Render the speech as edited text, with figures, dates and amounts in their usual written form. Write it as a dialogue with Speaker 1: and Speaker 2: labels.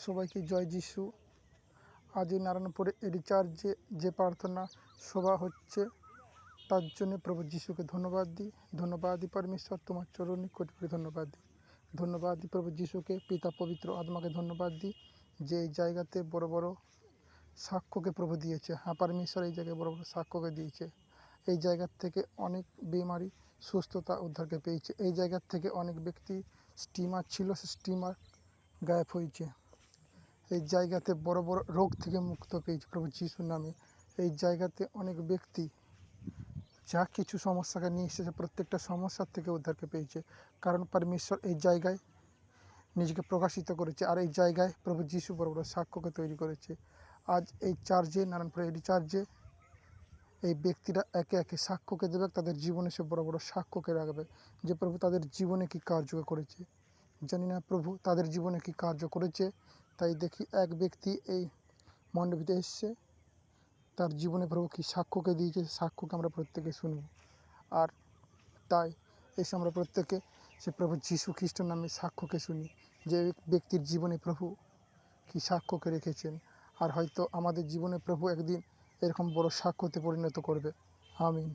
Speaker 1: সবাইকে জয় যিশু। আজ এই নারায়ণপুরে রিচার্জে যে প্রার্থনা সভা হচ্ছে তার জন্য প্রভু যিশুকে ধন্যবাদ দিই। ধন্যবাদ দিই পরমেশ্বর, তোমার চরণে কোটি কোটি ধন্যবাদ দিই। ধন্যবাদ দিই প্রভু যিশুকে, পিতা পবিত্র আত্মাকে ধন্যবাদ দিই যে এই জায়গাতে বড় বড় সাক্ষ্যকে প্রভু দিয়েছে। হ্যাঁ পরমেশ্বর, এই জায়গায় বড় বড় সাক্ষ্যকে দিয়েছে। এই জায়গার থেকে অনেক বেমারি সুস্থতা উদ্ধারকে পেয়েছে। এই জায়গার থেকে অনেক ব্যক্তি স্টিমার ছিল, সে স্টিমার গায়েব হয়েছে। এই জায়গাতে বড় বড় রোগ থেকে মুক্ত পেয়েছে প্রভু যিশুর নামে। এই জায়গাতে অনেক ব্যক্তি যা কিছু সমস্যাকে নিয়ে এসেছে প্রত্যেকটা সমস্যার থেকে উদ্ধারকে পেয়েছে, কারণ পরমেশ্বর এই জায়গায় নিজেকে প্রকাশিত করেছে। আর এই জায়গায় প্রভু যিশু বড় বড় সাক্ষ্যকে তৈরি করেছে। আজ এই চার্চে, নারায়ণপুরে এই চার্চে এই ব্যক্তিরা একে একে সাক্ষ্যকে দেবে, তাদের জীবনে সে বড় বড় সাক্ষ্যকে রাখবে যে প্রভু তাদের জীবনে কী কার্য করেছে। জানি না প্রভু তাদের জীবনে কী কার্য করেছে, তাই দেখি এক ব্যক্তি এই মণ্ডপে এসছে, তার জীবনে প্রভু কী সাক্ষ্যকে দিয়েছে, সাক্ষ্যকে আমরা প্রত্যেকে শুনব। আর তাই এসে আমরা প্রত্যেকে সে প্রভু যীশু খ্রিস্টের নামে সাক্ষ্যকে শুনি যে ব্যক্তির জীবনে প্রভু কী সাক্ষ্যকে রেখেছেন। আর হয়তো আমাদের জীবনে প্রভু একদিন এরকম বড় সাক্ষ্যতে পরিণত করবে। আমিন।